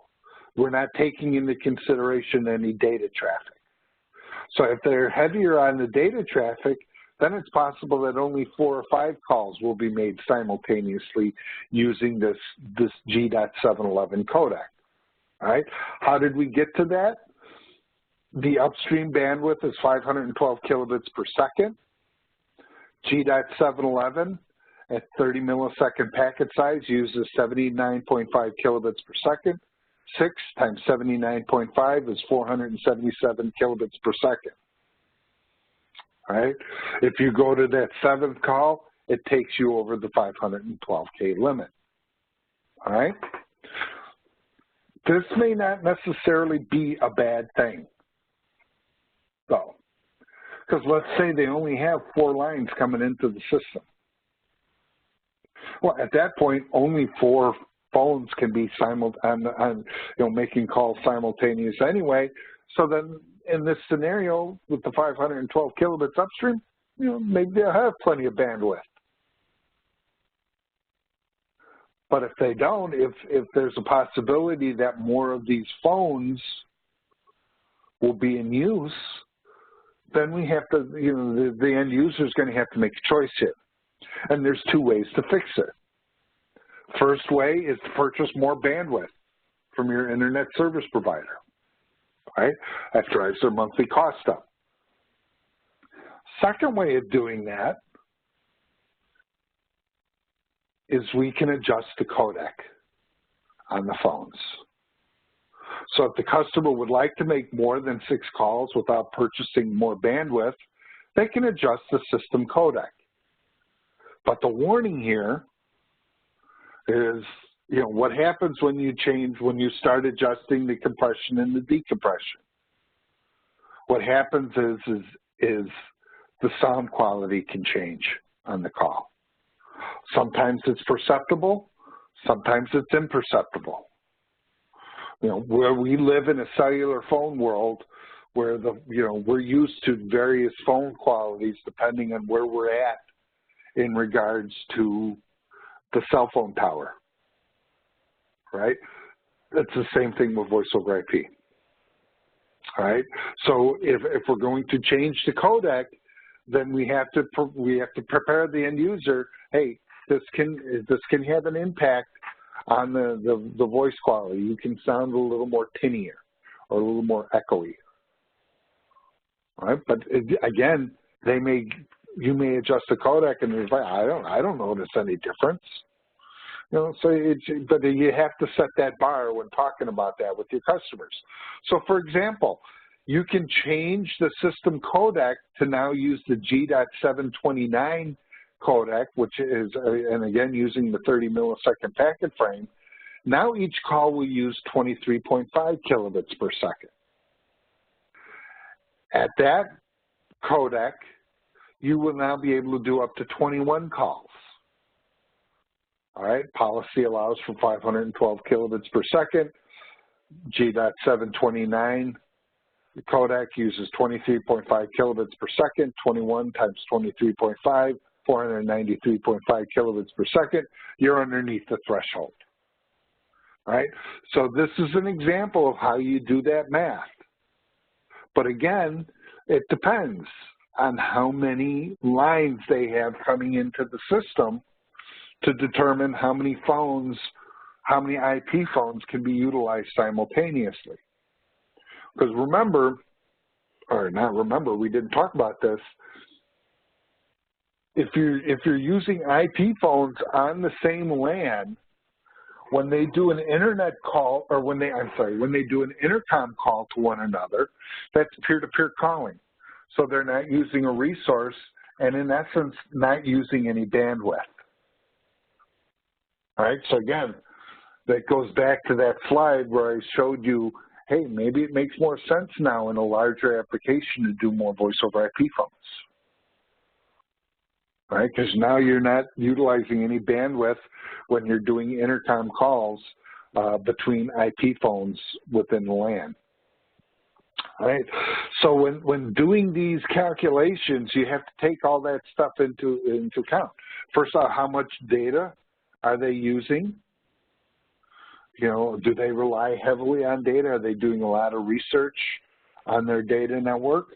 We're not taking into consideration any data traffic. So if they're heavier on the data traffic, then it's possible that only 4 or 5 calls will be made simultaneously using this G.711 codec. All right? How did we get to that? The upstream bandwidth is 512 kilobits per second. G.711 at 30 millisecond packet size uses 79.5 kilobits per second. 6 times 79.5 is 477 kilobits per second. All right? If you go to that 7th call, it takes you over the 512K limit. All right? This may not necessarily be a bad thing, though, because let's say they only have 4 lines coming into the system. Well, at that point, only 4 phones can be making calls simultaneous anyway. So then, in this scenario, with the 512 kilobits upstream, you know, maybe they'll have plenty of bandwidth. But if they don't, if there's a possibility that more of these phones will be in use, then we have to, you know, the end user is going to have to make a choice here. And there's 2 ways to fix it. First way is to purchase more bandwidth from your internet service provider. Right? That drives their monthly cost up. Second way of doing that is we can adjust the codec on the phones. So if the customer would like to make more than 6 calls without purchasing more bandwidth, they can adjust the system codec. But the warning here is, you know, what happens when you start adjusting the compression and the decompression? What happens is the sound quality can change on the call. Sometimes it's perceptible, sometimes it's imperceptible. You know, where we live in a cellular phone world where we're used to various phone qualities depending on where we're at in regards to the cell phone tower. Right? It's the same thing with voice over IP. All right? So if we're going to change the codec, then we have to prepare the end user, hey, this can have an impact on the voice quality. You can sound a little more tinnier or a little more echoey. All right, but again, you may adjust the codec and it's like, I don't notice any difference. You know, so but you have to set that bar when talking about that with your customers. So for example, you can change the system codec to now use the G.729 codec, which is, and again, using the 30 millisecond packet frame. Now each call will use 23.5 kilobits per second. At that codec, you will now be able to do up to 21 calls. All right, policy allows for 512 kilobits per second. G.729 codec uses 23.5 kilobits per second. 21 times 23.5, 493.5 kilobits per second. You're underneath the threshold. All right, so this is an example of how you do that math. But again, it depends on how many lines they have coming into the system to determine how many phones, how many IP phones can be utilized simultaneously. Because remember, or not remember, we didn't talk about this. If you're using IP phones on the same LAN, when they do an internet call, or when they do an intercom call to one another, that's peer-to-peer calling. So they're not using a resource and in essence, not using any bandwidth. All right, so again, that goes back to that slide where I showed you, hey, maybe it makes more sense now in a larger application to do more voice over IP phones. All right, because now you're not utilizing any bandwidth when you're doing intercom calls between IP phones within the LAN. All right, so when doing these calculations, you have to take all that stuff into account. First off, how much data are they using? You know, do they rely heavily on data? Are they doing a lot of research on their data network?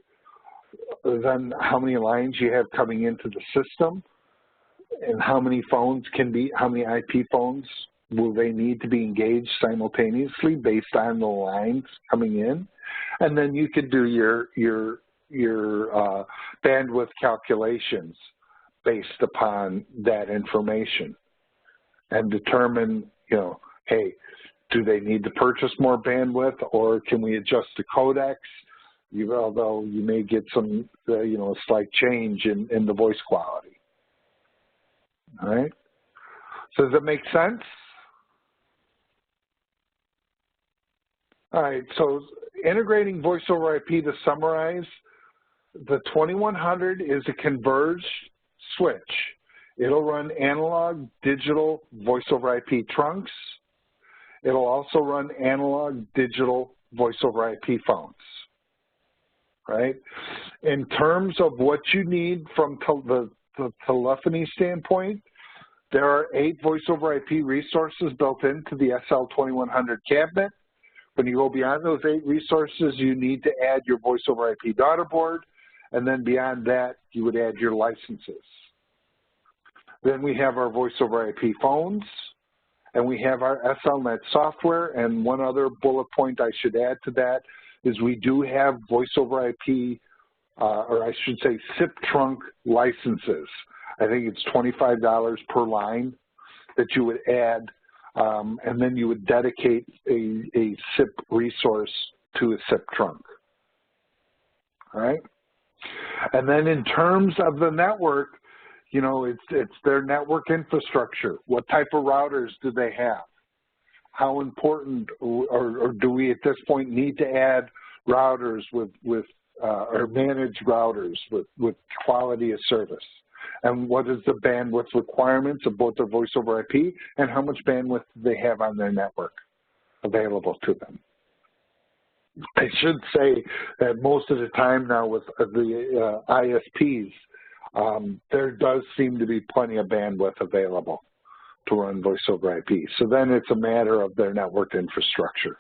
Then how many lines you have coming into the system, and how many phones how many IP phones will they need to be engaged simultaneously based on the lines coming in? And then you could do your bandwidth calculations based upon that information and determine, you know, hey, do they need to purchase more bandwidth, or can we adjust the codecs? Although you may get some, you know, a slight change in the voice quality. All right. So does that make sense? All right. So integrating voice over IP, to summarize, the 2100 is a converged switch. It'll run analog, digital, voice over IP trunks. It'll also run analog, digital, voice over IP phones. Right? In terms of what you need from the telephony standpoint, there are 8 voice over IP resources built into the SL2100 cabinet. When you go beyond those 8 resources, you need to add your voice over IP daughter board, and then beyond that, you would add your licenses. Then we have our voice over IP phones, and we have our SLNet software, and one other bullet point I should add to that is we do have voice over IP, or I should say SIP trunk licenses. I think it's $25 per line that you would add, and then you would dedicate a SIP resource to a SIP trunk. All right? And then in terms of the network, you know, it's their network infrastructure. What type of routers do they have? How important, or do we at this point need to add routers or manage routers with quality of service? And what is the bandwidth requirements of both their voice over IP, and how much bandwidth do they have on their network available to them? I should say that most of the time now with the ISPs, there does seem to be plenty of bandwidth available to run voice over IP. So then it's a matter of their network infrastructure.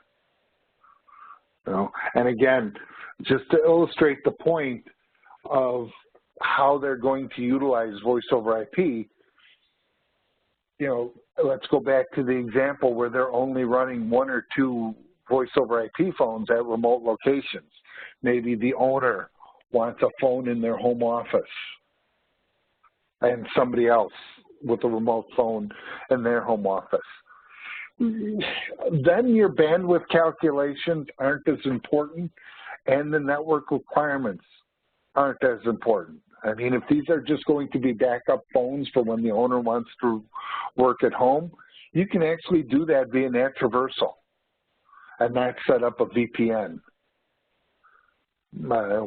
You know? And again, just to illustrate the point of how they're going to utilize voice over IP, you know, let's go back to the example where they're only running 1 or 2 voice over IP phones at remote locations. Maybe the owner wants a phone in their home office and somebody else with a remote phone in their home office. Then your bandwidth calculations aren't as important, and the network requirements aren't as important. I mean, if these are just going to be backup phones for when the owner wants to work at home, you can actually do that via NAT traversal and not set up a VPN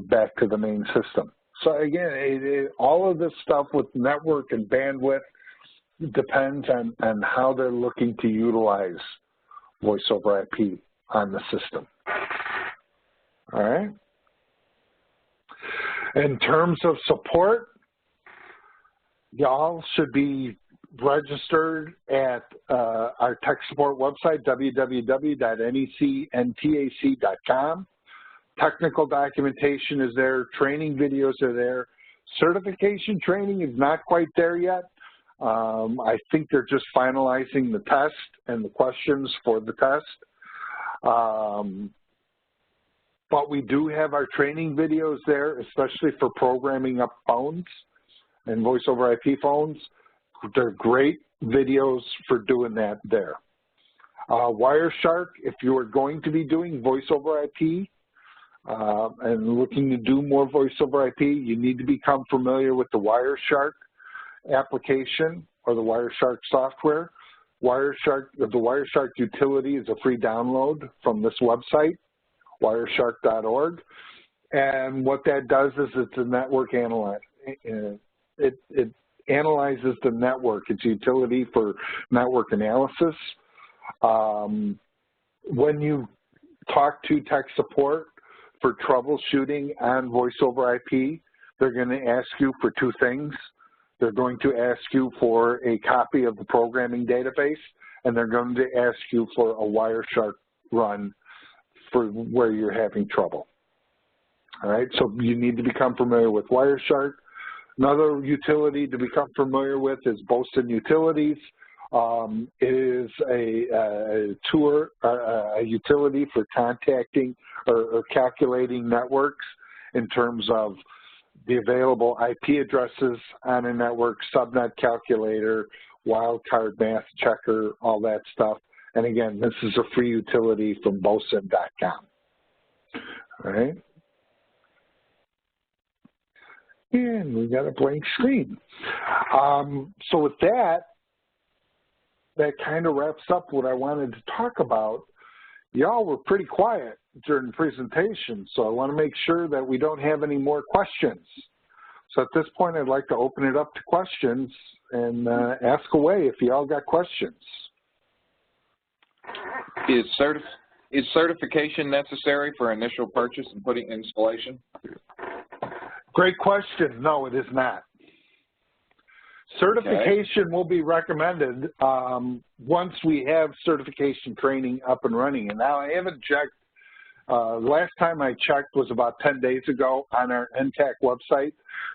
back to the main system. So again, all of this stuff with network and bandwidth depends on how they're looking to utilize voice over IP on the system. All right. In terms of support, y'all should be registered at our tech support website, www.necntac.com. Technical documentation is there, training videos are there. Certification training is not quite there yet. I think they're just finalizing the test and the questions for the test. But we do have our training videos there, especially for programming up phones and voice over IP phones. They're great videos for doing that there. Wireshark, if you are going to be doing voice over IP and looking to do more voice over IP, you need to become familiar with the Wireshark application or the Wireshark software. The Wireshark utility is a free download from this website, wireshark.org. And what that does is it's a network analyzer. It analyzes the network. It's a utility for network analysis. When you talk to tech support for troubleshooting on voice over IP, they're going to ask you for 2 things. They're going to ask you for a copy of the programming database, and they're going to ask you for a Wireshark run for where you're having trouble. All right, so you need to become familiar with Wireshark. Another utility to become familiar with is Boson Utilities. It is a utility for contacting or calculating networks in terms of the available IP addresses on a network, subnet calculator, wildcard math checker, all that stuff. And again, this is a free utility from boson.com. All right. And we got a blank screen. So with that kind of wraps up what I wanted to talk about. Y'all were pretty quiet during the presentation, so I want to make sure that we don't have any more questions. So at this point, I'd like to open it up to questions and ask away if y'all got questions. Is certification necessary for initial purchase and putting installation? Great question. No, it is not. Certification will be recommended once we have certification training up and running. And now I haven't checked. Last time I checked was about 10 days ago on our NTAC website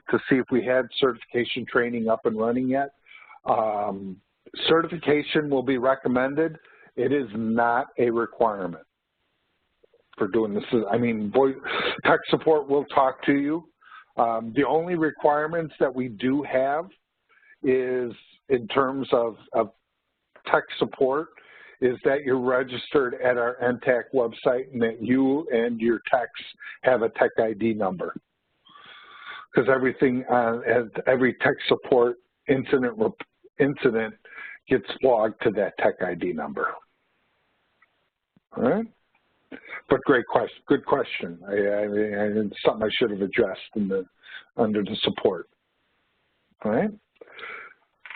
to see if we had certification training up and running yet. Certification will be recommended. It is not a requirement for doing this. I mean, tech support will talk to you. The only requirements that we do have is in terms of tech support is that you're registered at our NTAC website and that you and your techs have a tech ID number. Because everything, every tech support incident gets logged to that tech ID number. All right? But great question, good question. It's something I should have addressed under the support. All right?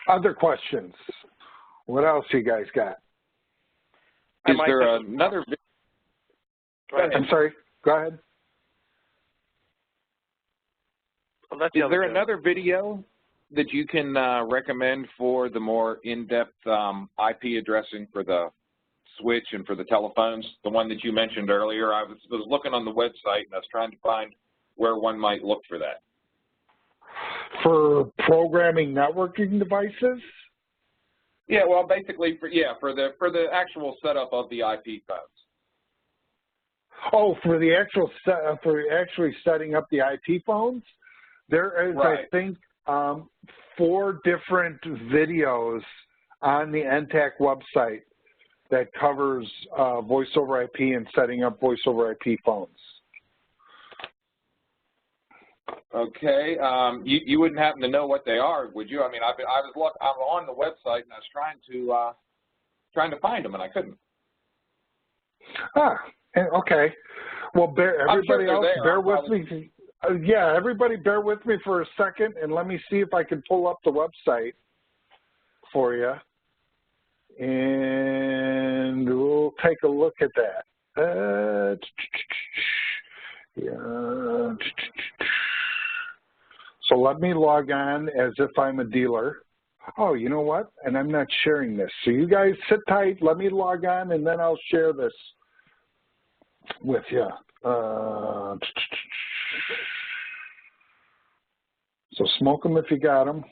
Other questions? What else you guys got? Is there another? I'm sorry. Go ahead. Well, is there another video that you can recommend for the more in-depth IP addressing for the switch and for the telephones? The one that you mentioned earlier. I was looking on the website and I was trying to find where one might look for that. For programming networking devices? Yeah, well, basically, for the actual setup of the IP phones. Oh, for the actual for actually setting up the IP phones, there is, right, I think, 4 different videos on the NTAC website that covers voice over IP and setting up voice over IP phones. Okay, you wouldn't happen to know what they are, would you? I mean, I'm on the website and I was trying to find them and I couldn't. Ah, okay. Well, everybody else, bear with me. Yeah, everybody, bear with me for a second, and let me see if I can pull up the website for you, and we'll take a look at that. Yeah. So let me log on as if I'm a dealer. Oh, you know what? And I'm not sharing this. So you guys sit tight. Let me log on, and then I'll share this with you. So smoke them if you got them.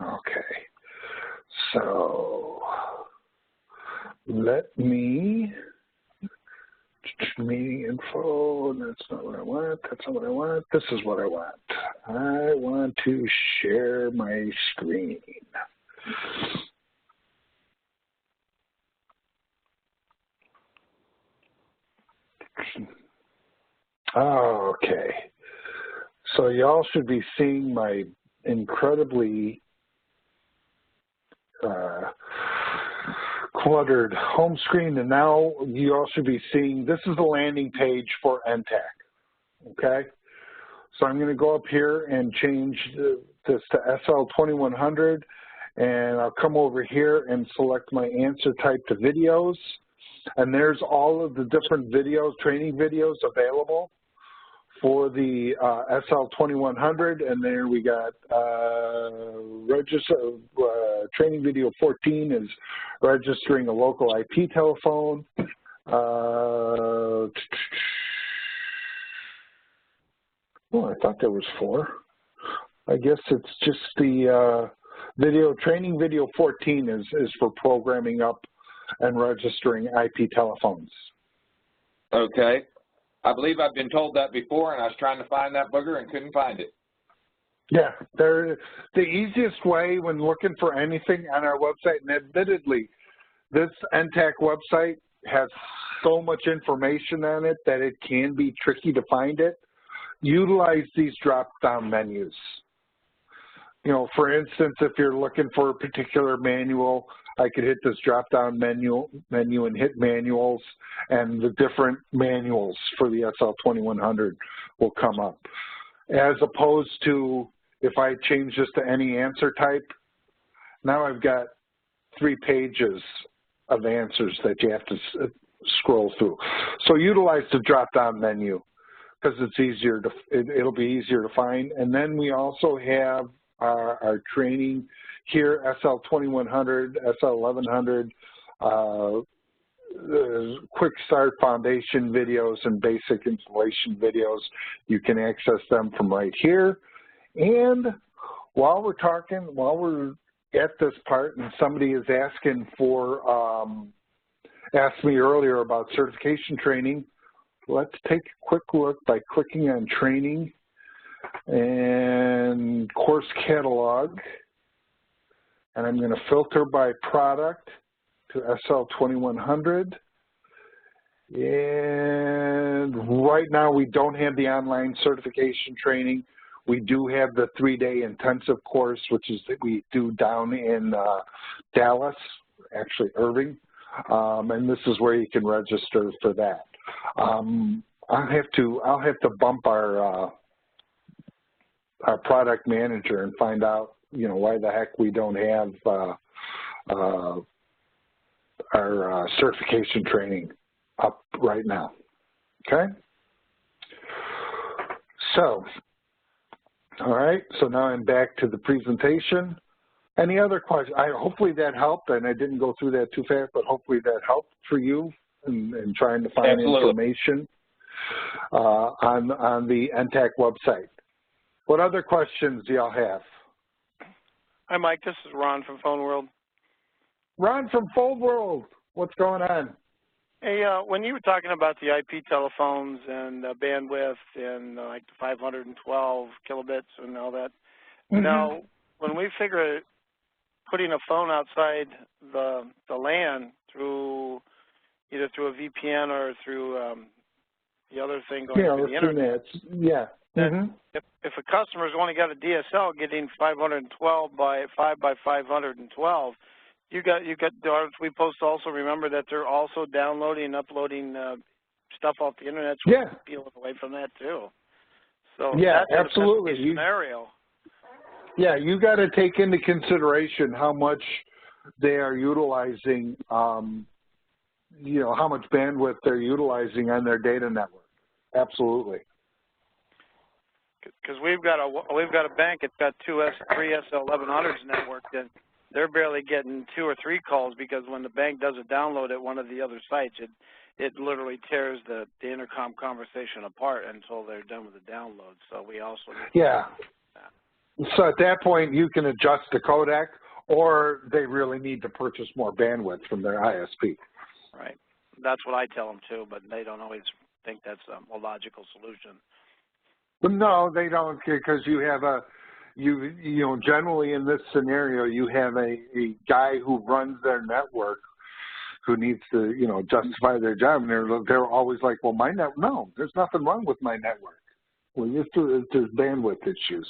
Okay. So let me, meeting info, that's not what I want, that's not what I want, this is what I want. I want to share my screen. Okay. So y'all should be seeing my incredibly cluttered home screen, and now you all should be seeing, this is the landing page for NTAC, okay? So I'm going to go up here and change this to SL2100, and I'll come over here and select my answer type to videos, and there's all of the different videos, training videos available for the SL2100, and there we got training video 14 is registering a local IP telephone. Oh, I thought there was 4. I guess it's just the training video 14 is for programming up and registering IP telephones. Okay. I believe I've been told that before, and I was trying to find that booger and couldn't find it. Yeah, the easiest way when looking for anything on our website, and admittedly, this NTAC website has so much information on it that it can be tricky to find it. Utilize these drop-down menus. You know, for instance, if you're looking for a particular manual, I could hit this drop-down menu and hit manuals, and the different manuals for the SL2100 will come up. As opposed to if I change this to any answer type, now I've got 3 pages of answers that you have to scroll through. So utilize the drop-down menu because it's easier to, it'll be easier to find. And then we also have our training here, SL2100, SL1100, quick start foundation videos and basic installation videos. You can access them from right here. And while we're talking, while we're at this part, and somebody is asking for, asked me earlier about certification training, let's take a quick look by clicking on training and course catalog. And I'm going to filter by product to SL2100. And right now we don't have the online certification training. We do have the 3-day intensive course, which is that we do down in Dallas, actually Irving. And this is where you can register for that. I'll have to bump our product manager and find out, you know, why the heck we don't have our certification training up right now. Okay. So, all right. So now I'm back to the presentation. Any other questions? Hopefully that helped, and I didn't go through that too fast, but hopefully that helped for you and trying to find information on the NTAC website. What other questions do y'all have? Hi, Mike. This is Ron from Phone World. Ron from Phone World. What's going on? Hey, when you were talking about the IP telephones and bandwidth and like the 512 kilobits and all that, now when we figure putting a phone outside the LAN through either through a VPN or through the other thing going through the internet, if a customer's only got a DSL getting 512 by 5 by 512, you got we post to also remember that they're also downloading and uploading stuff off the internet, so we're peeling away from that too. So that's absolutely a scenario. Yeah, you got to take into consideration how much they are utilizing, you know, how much bandwidth they're utilizing on their data network. Absolutely. Because we've got a bank that's got three SL1100s networked, and they're barely getting 2 or 3 calls because when the bank does a download at one of the other sites, it literally tears the intercom conversation apart until they're done with the download. So we also need to So at that point, you can adjust the codec, or they really need to purchase more bandwidth from their ISP. Right. That's what I tell them too, but they don't always think that's a logical solution. No, they don't, because you have you know, generally in this scenario, you have a guy who runs their network who needs to, you know, justify their job, and they're always like, well, no, there's nothing wrong with my network. Well, there's bandwidth issues.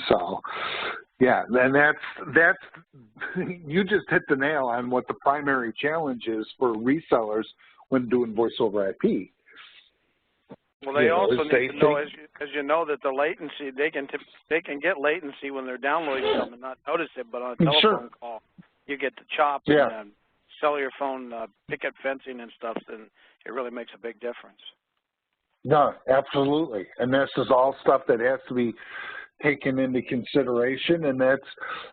So, yeah, and that's you just hit the nail on what the primary challenge is for resellers when doing voice over IP. Well, they also need to know, as you know, that the latency, they can get latency when they're downloading something and not notice it, but on a telephone call, you get the chop and cellular phone picket fencing and stuff, then it really makes a big difference. No, absolutely. And this is all stuff that has to be taken into consideration, and that's,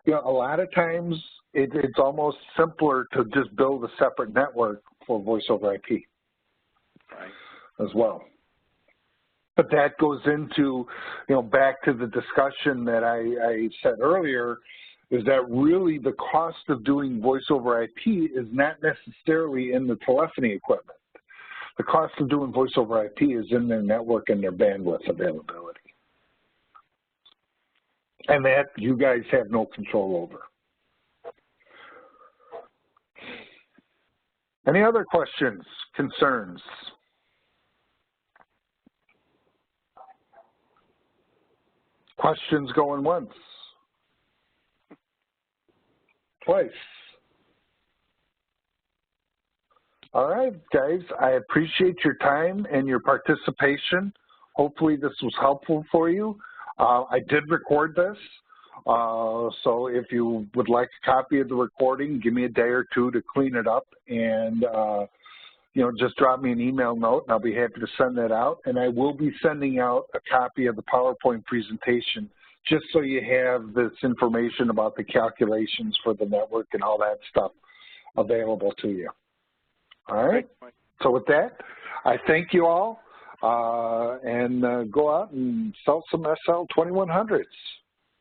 you know, a lot of times it's almost simpler to just build a separate network for voice over IP as well. But that goes into, you know, back to the discussion that I said earlier, is that really the cost of doing voice over IP is not necessarily in the telephony equipment. The cost of doing voice over IP is in their network and their bandwidth availability. And that you guys have no control over. Any other questions, concerns? Questions going once, twice. All right, guys, I appreciate your time and your participation. Hopefully this was helpful for you. I did record this, so if you would like a copy of the recording, give me a day or two to clean it up, and you know, just drop me an email note, and I'll be happy to send that out. And I will be sending out a copy of the PowerPoint presentation just so you have this information about the calculations for the network and all that stuff available to you. All right? So with that, I thank you all, and go out and sell some SL2100s.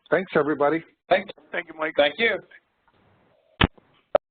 Thanks, everybody. Thank you, Mike. Thank you.